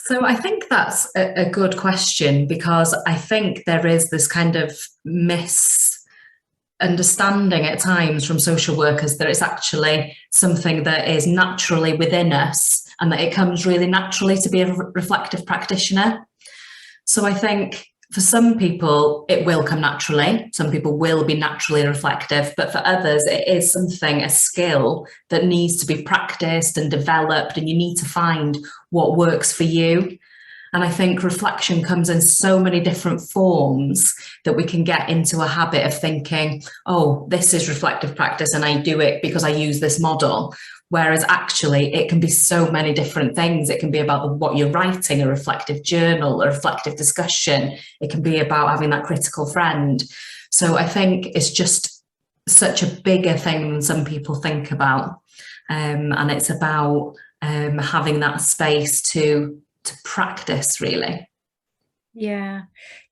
So I think that's a good question because I think there is this kind of misunderstanding at times from social workers that it's actually something that is naturally within us and that it comes really naturally to be a reflective practitioner. So I think for some people, it will come naturally. Some people will be naturally reflective, but for others, it is something, a skill that needs to be practiced and developed, and you need to find what works for you. And I think reflection comes in so many different forms that we can get into a habit of thinking, oh, this is reflective practice and I do it because I use this model. Whereas actually it can be so many different things. It can be about what you're writing, a reflective journal, a reflective discussion. It can be about having that critical friend. So I think it's just such a bigger thing than some people think about. And it's about having that space to practice, really. Yeah.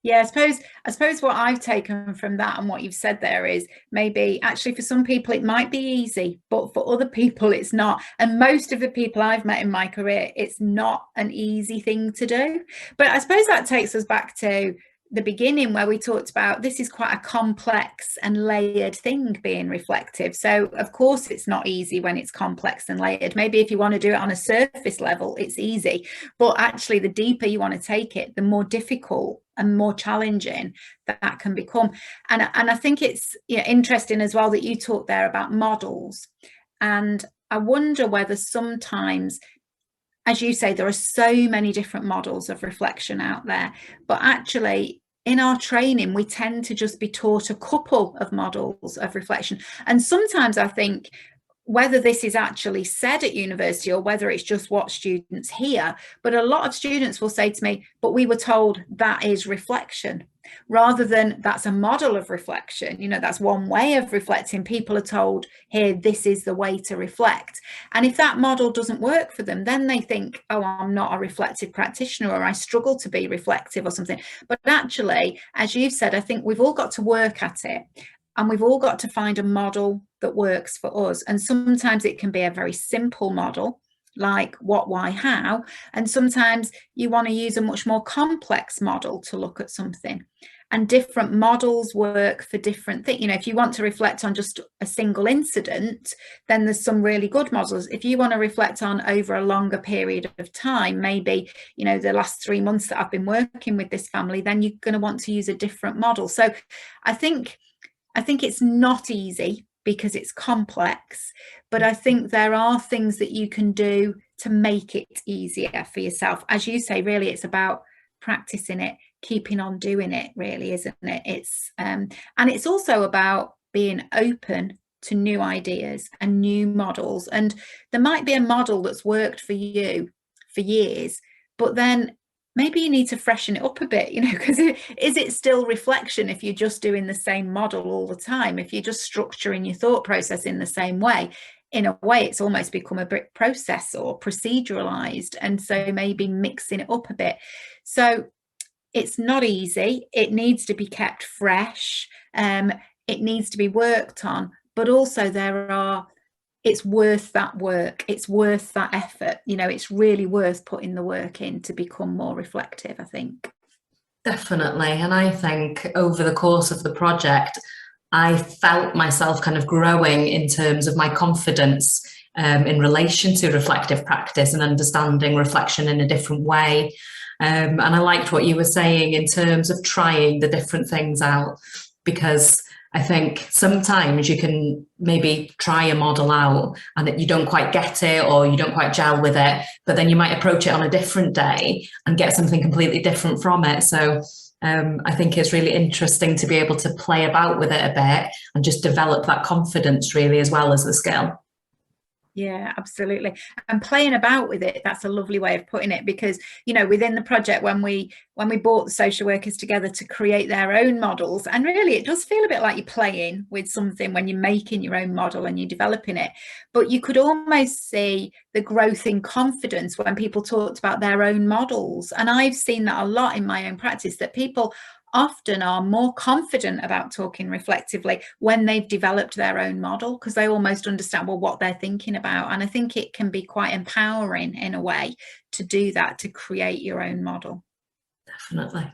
I suppose what I've taken from that and what you've said there is maybe actually for some people it might be easy, but for other people it's not. And most of the people I've met in my career, it's not an easy thing to do. But I suppose that takes us back to the beginning where we talked about this is quite a complex and layered thing, being reflective. So of course it's not easy when it's complex and layered. Maybe if you want to do it on a surface level, it's easy, but actually the deeper you want to take it, the more difficult and more challenging that can become. And I think it's interesting as well that you talked there about models. And I wonder whether sometimes, as you say, there are so many different models of reflection out there, but actually in our training, we tend to just be taught a couple of models of reflection. And sometimes I think whether this is actually said at university or whether it's just what students hear, but a lot of students will say to me, but we were told that is reflection, rather than that's a model of reflection. That's one way of reflecting. People are told here, this is the way to reflect. And if that model doesn't work for them, then they think, oh, I'm not a reflective practitioner, or I struggle to be reflective or something. But actually, as you've said, I think we've all got to work at it. And we've all got to find a model that works for us. And sometimes it can be a very simple model, like what, why, how. And sometimes you want to use a much more complex model to look at something. And different models work for different things. If you want to reflect on just a single incident, then there's some really good models. If you want to reflect on over a longer period of time, maybe, the last 3 months that I've been working with this family, then you're going to want to use a different model. So I think it's not easy because it's complex, but I think there are things that you can do to make it easier for yourself. As you say, really, it's about practicing it, keeping on doing it, really, isn't it? And it's also about being open to new ideas and new models. And there might be a model that's worked for you for years, but then maybe you need to freshen it up a bit, because is it still reflection if you're just doing the same model all the time? If you're just structuring your thought process in the same way, in a way, it's almost become a bit process or proceduralized. And so maybe mixing it up a bit. So it's not easy. It needs to be kept fresh. It needs to be worked on, but also it's worth that work. It's worth that effort. It's really worth putting the work in to become more reflective, I think. Definitely. And I think over the course of the project, I felt myself kind of growing in terms of my confidence in relation to reflective practice and understanding reflection in a different way. And I liked what you were saying in terms of trying the different things out, because I think sometimes you can maybe try a model out and that you don't quite get it or you don't quite gel with it, but then you might approach it on a different day and get something completely different from it. So I think it's really interesting to be able to play about with it a bit and just develop that confidence, really, as well as the skill. Yeah, absolutely. And playing about with it, that's a lovely way of putting it, because, within the project, when we brought the social workers together to create their own models, and really it does feel a bit like you're playing with something when you're making your own model and you're developing it, but you could almost see the growth in confidence when people talked about their own models. And I've seen that a lot in my own practice, that people often are more confident about talking reflectively when they've developed their own model, because they almost understand, well, what they're thinking about. And I think it can be quite empowering in a way to do that, to create your own model. Definitely.